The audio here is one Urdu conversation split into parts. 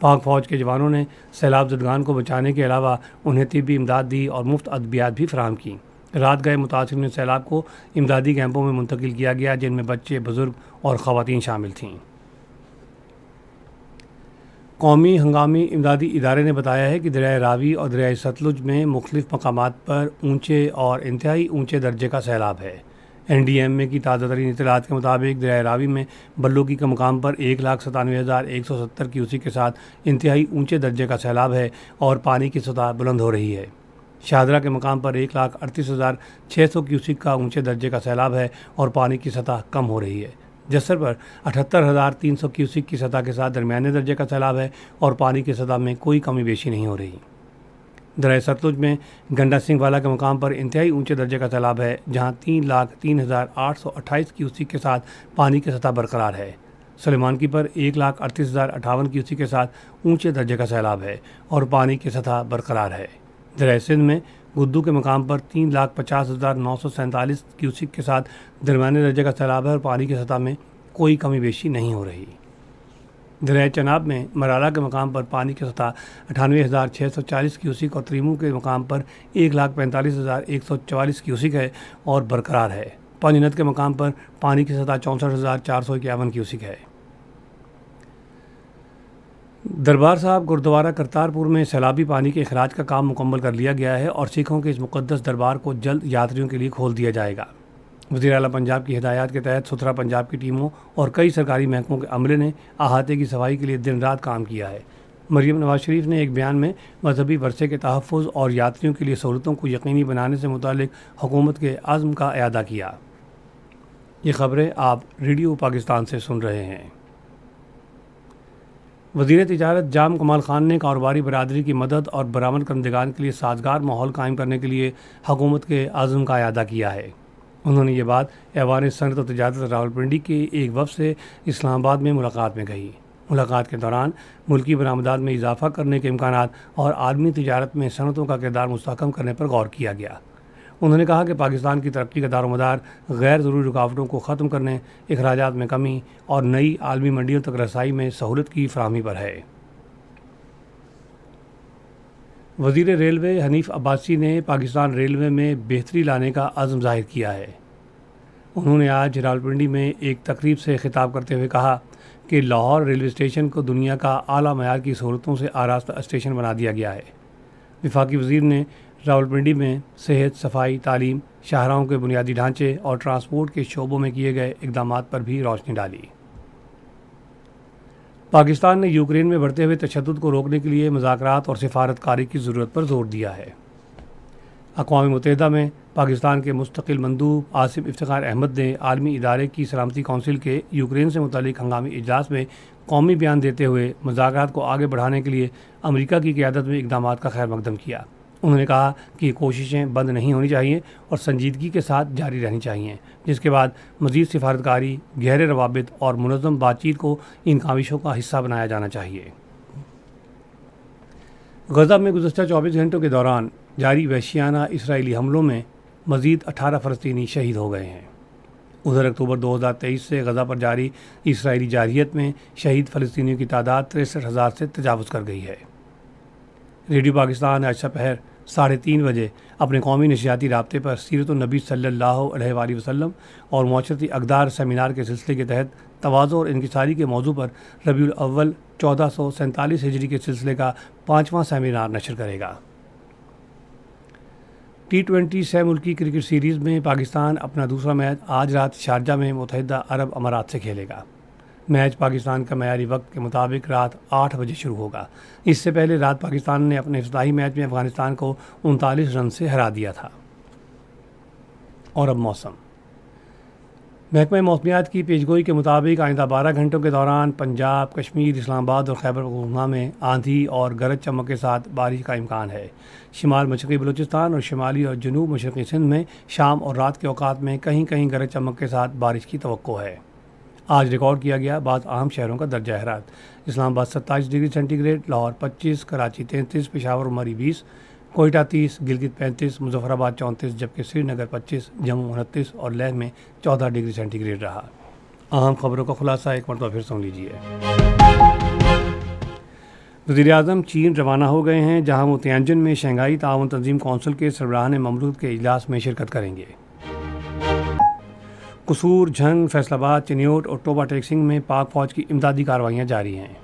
پاک فوج کے جوانوں نے سیلاب زدگان کو بچانے کے علاوہ انہیں طبی امداد دی اور مفت ادویات بھی فراہم کیں۔ رات گئے متاثرین سیلاب کو امدادی کیمپوں میں منتقل کیا گیا، جن میں بچے، بزرگ اور خواتین شامل تھیں۔ قومی ہنگامی امدادی ادارے نے بتایا ہے کہ دریائے راوی اور دریائے ستلج میں مختلف مقامات پر اونچے اور انتہائی اونچے درجے کا سیلاب ہے۔ NDMA کی تازہ ترین اطلاعات کے مطابق دریائے راوی میں بلوکی کے مقام پر 1,97,170 کیوسک کے ساتھ انتہائی اونچے درجے کا سیلاب ہے اور پانی کی سطح بلند ہو رہی ہے۔ شاہدرہ کے مقام پر 1,38,600 کیوسک کا اونچے درجے کا سیلاب ہے اور پانی کی سطح کم ہو رہی ہے۔ جسر پر 78,300 کیوسک کی سطح کے ساتھ درمیانے درجے کا سیلاب ہے اور پانی کی سطح میں کوئی کمی بیشی نہیں ہو رہی۔ دریائے ستلج میں گنڈا سنگھ والا کے مقام پر انتہائی اونچے درجے کا سیلاب ہے، جہاں 3,03,828 کیوسک کے ساتھ پانی کی سطح برقرار ہے۔ سلیمان کی پر 1,38,058 کیوسک کے ساتھ اونچے درجے کا سیلاب ہے اور پانی کی سطح برقرار ہے۔ دریائے سندھ میں گدو کے مقام پر 3,50,947 کیوسک کے ساتھ درمیانے درجے کا سیلاب ہے اور پانی کی سطح میں کوئی کمی بیشی نہیں ہو رہی۔ دریائے چناب میں مرالہ کے مقام پر پانی کی سطح 98,640 کیوسک اور تریمو کے مقام پر 1,45,144 کیوسک ہے اور برقرار ہے۔ پانجنت کے مقام پر پانی کی سطح 64,451 کیوسک ہے۔ دربار صاحب گردوارہ کرتارپور میں سیلابی پانی کے اخراج کا کام مکمل کر لیا گیا ہے اور سکھوں کے اس مقدس دربار کو جلد یاتریوں کے لیے کھول دیا جائے گا۔ وزیر اعلیٰ پنجاب کی ہدایات کے تحت ستھرا پنجاب کی ٹیموں اور کئی سرکاری محکموں کے عملے نے احاطے کی صفائی کے لیے دن رات کام کیا ہے۔ مریم نواز شریف نے ایک بیان میں مذہبی ورثے کے تحفظ اور یاتریوں کے لیے سہولتوں کو یقینی بنانے سے متعلق حکومت کے عزم کا اعادہ کیا۔ یہ خبریں آپ ریڈیو پاکستان سے سن رہے ہیں۔ وزیر تجارت جام کمال خان نے کاروباری برادری کی مدد اور برآمد کنندگان کے لیے سازگار ماحول قائم کرنے کے لیے حکومت کے عزم کا اعادہ کیا ہے۔ انہوں نے یہ بات ایوان صنعت و تجارت راولپنڈی کے ایک وفد سے اسلام آباد میں ملاقات میں کہی۔ ملاقات کے دوران ملکی برآمدات میں اضافہ کرنے کے امکانات اور عالمی تجارت میں صنعتوں کا کردار مستحکم کرنے پر غور کیا گیا۔ انہوں نے کہا کہ پاکستان کی ترقی کا دار و مدار غیر ضروری رکاوٹوں کو ختم کرنے، اخراجات میں کمی اور نئی عالمی منڈیوں تک رسائی میں سہولت کی فراہمی پر ہے۔ وزیر ریلوے حنیف عباسی نے پاکستان ریلوے میں بہتری لانے کا عزم ظاہر کیا ہے۔ انہوں نے آج راولپنڈی میں ایک تقریب سے خطاب کرتے ہوئے کہا کہ لاہور ریلوے اسٹیشن کو دنیا کا اعلیٰ معیار کی سہولتوں سے آراستہ اسٹیشن بنا دیا گیا ہے۔ وفاقی وزیر نے راولپنڈی میں صحت، صفائی، تعلیم، شاہراہوں کے بنیادی ڈھانچے اور ٹرانسپورٹ کے شعبوں میں کیے گئے اقدامات پر بھی روشنی ڈالی۔ پاکستان نے یوکرین میں بڑھتے ہوئے تشدد کو روکنے کے لیے مذاکرات اور سفارت کاری کی ضرورت پر زور دیا ہے۔ اقوام متحدہ میں پاکستان کے مستقل مندوب آصف افتخار احمد نے عالمی ادارے کی سلامتی کونسل کے یوکرین سے متعلق ہنگامی اجلاس میں قومی بیان دیتے ہوئے مذاکرات کو آگے بڑھانے کے لیے امریکہ کی قیادت میں اقدامات کا خیر مقدم کیا۔ انہوں نے کہا کہ یہ کوششیں بند نہیں ہونی چاہیے اور سنجیدگی کے ساتھ جاری رہنی چاہیے، جس کے بعد مزید سفارتکاری، گہرے روابط اور منظم بات چیت کو ان کاوشوں کا حصہ بنایا جانا چاہیے۔ غزہ میں گزشتہ 24 گھنٹوں کے دوران جاری وحشیانہ اسرائیلی حملوں میں مزید 18 فلسطینی شہید ہو گئے ہیں۔ ادھر اکتوبر 2023 سے غزہ پر جاری اسرائیلی جارحیت میں شہید فلسطینیوں کی تعداد 63,000 سے تجاوز کر گئی ہے۔ ریڈیو پاکستان آج دوپہر 3:30 بجے اپنے قومی نشریاتی رابطے پر سیرت النبی صلی اللہ علیہ وآلہ وسلم اور معاشرتی اقدار سیمینار کے سلسلے کے تحت تواضع اور انکساری کے موضوع پر ربیع الاول 1447 ہجری کے سلسلے کا 5واں سیمینار نشر کرے گا۔ T20 سہ ملکی کرکٹ سیریز میں پاکستان اپنا دوسرا میچ آج رات شارجہ میں متحدہ عرب امارات سے کھیلے گا۔ میچ پاکستان کا معیاری وقت کے مطابق رات 8 بجے شروع ہوگا۔ اس سے پہلے رات پاکستان نے اپنے افتتاحی میچ میں افغانستان کو 39 رن سے ہرا دیا تھا۔ اور اب موسم۔ محکمہ موسمیات کی پیشگوئی کے مطابق آئندہ 12 گھنٹوں کے دوران پنجاب، کشمیر، اسلام آباد اور خیبر پختونخوا میں آندھی اور گرج چمک کے ساتھ بارش کا امکان ہے۔ شمال مشرقی بلوچستان اور شمالی اور جنوب مشرقی سندھ میں شام اور رات کے اوقات میں کہیں کہیں گرج چمک کے ساتھ بارش کی توقع ہے۔ آج ریکارڈ کیا گیا بعض اہم شہروں کا درجہ حرارت: Islamabad 27 degree centigrade, Lahore 25، Karachi 33، Peshawar Murree 20، Quetta 30، Gilgit 35، Muzaffarabad 34، جبکہ سری نگر 25، جموں 29 اور لیہ میں 14 ڈگری سینٹی گریڈ رہا۔ اہم خبروں کا خلاصہ ایک مرتبہ پھر سن لیجیے۔ وزیر اعظم چین روانہ ہو گئے ہیں، جہاں وہ تینجن میں شنگھائی تعاون تنظیم کونسل کے سربراہان مملکت کے اجلاس میں شرکت کریں گے۔ قصور، جھنگ، فیصل آباد، چنیوٹ اور ٹوبا ٹیک سنگھ میں پاک فوج کی امدادی کارروائیاں جاری ہیں۔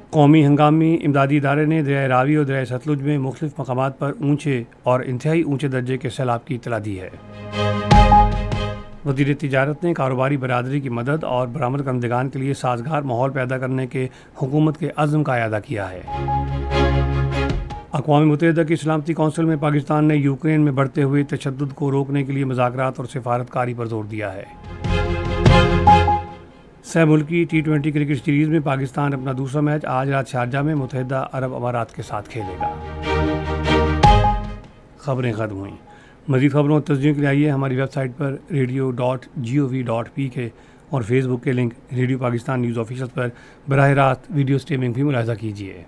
قومی ہنگامی امدادی ادارے نے دریائے راوی اور دریائے ستلج میں مختلف مقامات پر اونچے اور انتہائی اونچے درجے کے سیلاب کی اطلاع دی ہے۔ وزیر تجارت نے کاروباری برادری کی مدد اور برآمد کنندگان کے لیے سازگار ماحول پیدا کرنے کے حکومت کے عزم کا اعادہ کیا ہے۔ اقوام متحدہ کی سلامتی کونسل میں پاکستان نے یوکرین میں بڑھتے ہوئے تشدد کو روکنے کے لیے مذاکرات اور سفارتکاری پر زور دیا ہے۔ سہ ملکی T20 کرکٹ سیریز میں پاکستان اپنا دوسرا میچ آج رات شارجہ میں متحدہ عرب امارات کے ساتھ کھیلے گا۔ خبریں ختم ہوئیں۔ مزید خبروں اور تصویروں کے لیے آئیے ہماری ویب سائٹ پر radio.gov.pk اور فیس بک کے link radio Pakistan news official پر براہ راست ویڈیو سٹریمنگ بھی ملاحظہ کیجیے۔